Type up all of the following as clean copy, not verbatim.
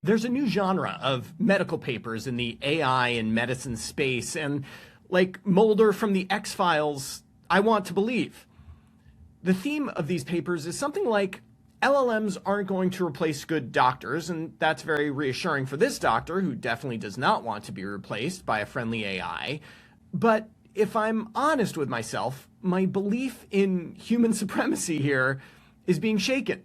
There's a new genre of medical papers in the AI and medicine space, and like Mulder from the X-Files, I want to believe. The theme of these papers is something like LLMs aren't going to replace good doctors, and that's very reassuring for this doctor who definitely does not want to be replaced by a friendly AI. But if I'm honest with myself, my belief in human supremacy here is being shaken.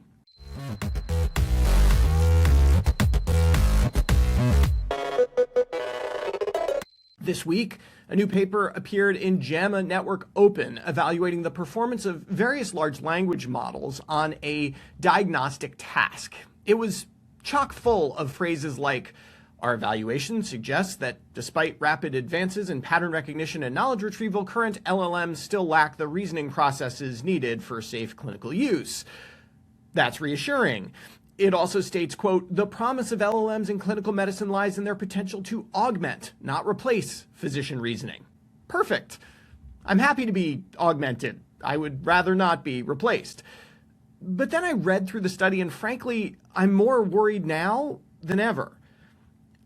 This week, a new paper appeared in JAMA Network Open evaluating the performance of various large language models on a diagnostic task. It was chock full of phrases like, "Our evaluation suggests that despite rapid advances in pattern recognition and knowledge retrieval, current LLMs still lack the reasoning processes needed for safe clinical use." That's reassuring. It also states, quote, "The promise of LLMs in clinical medicine lies in their potential to augment, not replace, physician reasoning." Perfect. I'm happy to be augmented. I would rather not be replaced. But then I read through the study, and frankly, I'm more worried now than ever.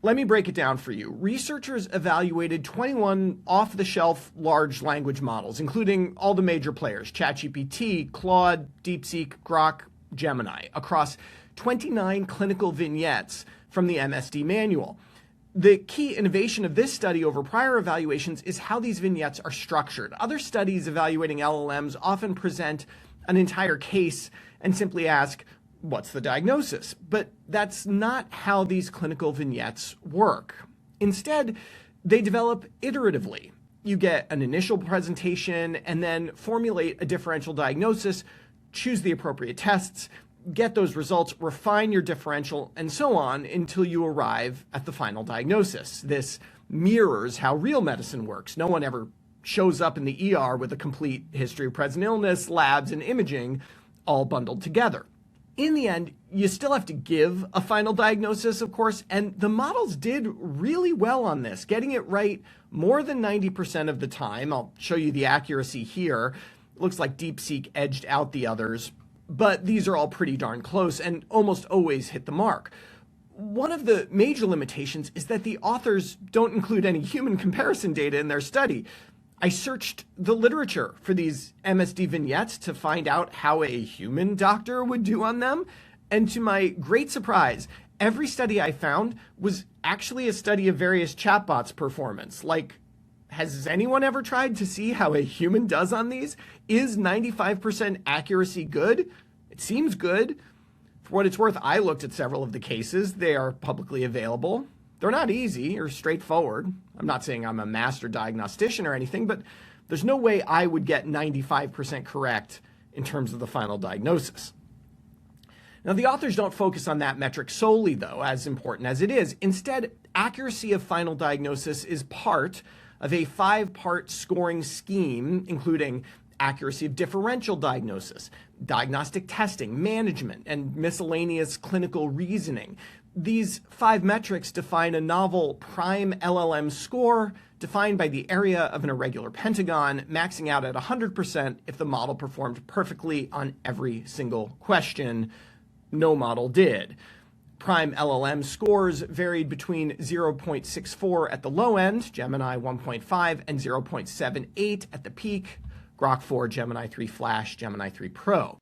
Let me break it down for you. Researchers evaluated 21 off-the-shelf large language models, including all the major players, ChatGPT, Claude, DeepSeek, Grok, Gemini, across 29 clinical vignettes from the MSD manual. The key innovation of this study over prior evaluations is how these vignettes are structured. Other studies evaluating LLMs often present an entire case and simply ask, what's the diagnosis? But that's not how these clinical vignettes work. Instead, they develop iteratively. You get an initial presentation and then formulate a differential diagnosis, choose the appropriate tests, get those results, refine your differential, and so on until you arrive at the final diagnosis. This mirrors how real medicine works. No one ever shows up in the ER with a complete history of present illness, labs, and imaging all bundled together. In the end, you still have to give a final diagnosis, of course, and the models did really well on this, getting it right more than 90% of the time. I'll show you the accuracy here. It looks like DeepSeek edged out the others, but these are all pretty darn close and almost always hit the mark. One of the major limitations is that the authors don't include any human comparison data in their study. I searched the literature for these MSD vignettes to find out how a human doctor would do on them, and to my great surprise, every study I found was actually a study of various chatbots' performance. Like, has anyone ever tried to see how a human does on these? Is 95% accuracy good? It seems good. For what it's worth, I looked at several of the cases. They are publicly available. They're not easy or straightforward. I'm not saying I'm a master diagnostician or anything, but there's no way I would get 95% correct in terms of the final diagnosis. Now, the authors don't focus on that metric solely, though, as important as it is. Instead, accuracy of final diagnosis is part of a 5-part scoring scheme, including accuracy of differential diagnosis, diagnostic testing, management, and miscellaneous clinical reasoning. These 5 metrics define a novel prime LLM score defined by the area of an irregular pentagon, maxing out at 100% if the model performed perfectly on every single question. No model did. Prime LLM scores varied between 0.64 at the low end, Gemini 1.5, and 0.78 at the peak, Grok 4, Gemini 3 Flash, Gemini 3 Pro.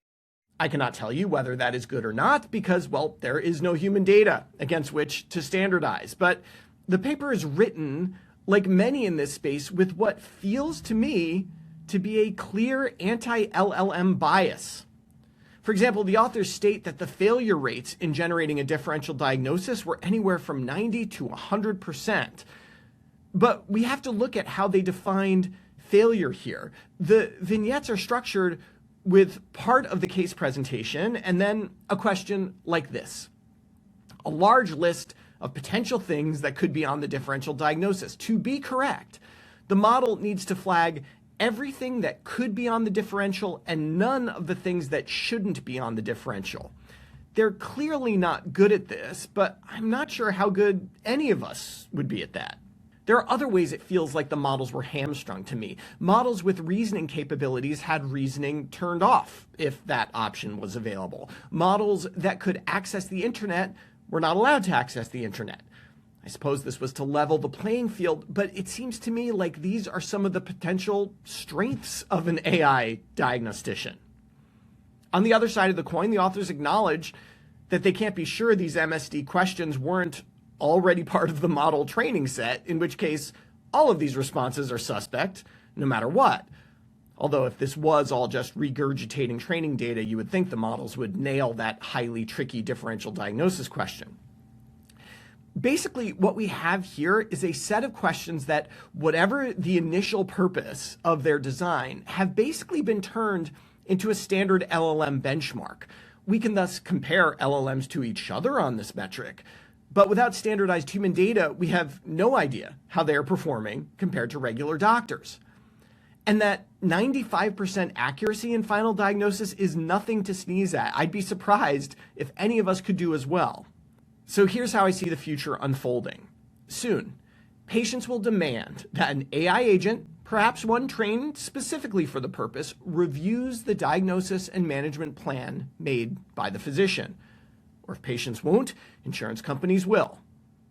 I cannot tell you whether that is good or not because, well, there is no human data against which to standardize. But the paper is written, like many in this space, with what feels to me to be a clear anti-LLM bias. For example, the authors state that the failure rates in generating a differential diagnosis were anywhere from 90 to 100%. But we have to look at how they defined failure here. The vignettes are structured with part of the case presentation and then a question like this. A large list of potential things that could be on the differential diagnosis. To be correct, the model needs to flag everything that could be on the differential and none of the things that shouldn't be on the differential. They're clearly not good at this, but I'm not sure how good any of us would be at that. There are other ways it feels like the models were hamstrung to me. Models with reasoning capabilities had reasoning turned off if that option was available. Models that could access the internet were not allowed to access the internet. I suppose this was to level the playing field, but it seems to me like these are some of the potential strengths of an AI diagnostician. On the other side of the coin, the authors acknowledge that they can't be sure these MSD questions weren't already part of the model training set, in which case all of these responses are suspect, no matter what. Although if this was all just regurgitating training data, you would think the models would nail that highly tricky differential diagnosis question. Basically, what we have here is a set of questions that, whatever the initial purpose of their design, have basically been turned into a standard LLM benchmark. We can thus compare LLMs to each other on this metric, but without standardized human data, we have no idea how they are performing compared to regular doctors. And that 95% accuracy in final diagnosis is nothing to sneeze at. I'd be surprised if any of us could do as well. So here's how I see the future unfolding. Soon, patients will demand that an AI agent, perhaps one trained specifically for the purpose, reviews the diagnosis and management plan made by the physician. Or if patients won't, insurance companies will.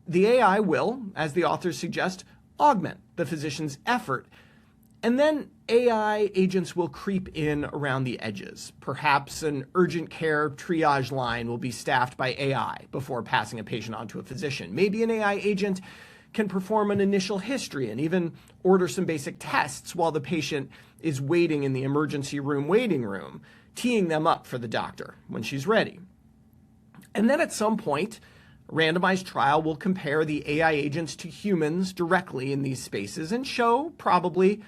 The AI will, as the authors suggest, augment the physician's effort. And then AI agents will creep in around the edges. Perhaps an urgent care triage line will be staffed by AI before passing a patient on to a physician. Maybe an AI agent can perform an initial history and even order some basic tests while the patient is waiting in the emergency room waiting room, teeing them up for the doctor when she's ready. And then at some point, a randomized trial will compare the AI agents to humans directly in these spaces and show probably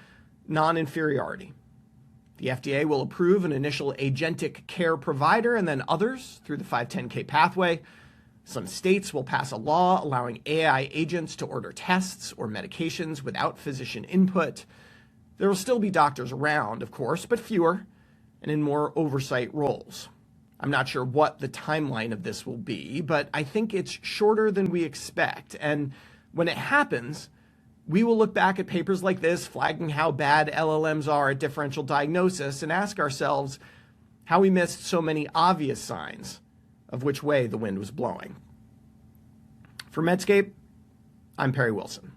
non-inferiority. The FDA will approve an initial agentic care provider and then others through the 510(k) pathway. Some states will pass a law allowing AI agents to order tests or medications without physician input. There will still be doctors around, of course, but fewer and in more oversight roles. I'm not sure what the timeline of this will be, but I think it's shorter than we expect. And when it happens, we will look back at papers like this flagging how bad LLMs are at differential diagnosis and ask ourselves how we missed so many obvious signs of which way the wind was blowing. For Medscape, I'm Perry Wilson.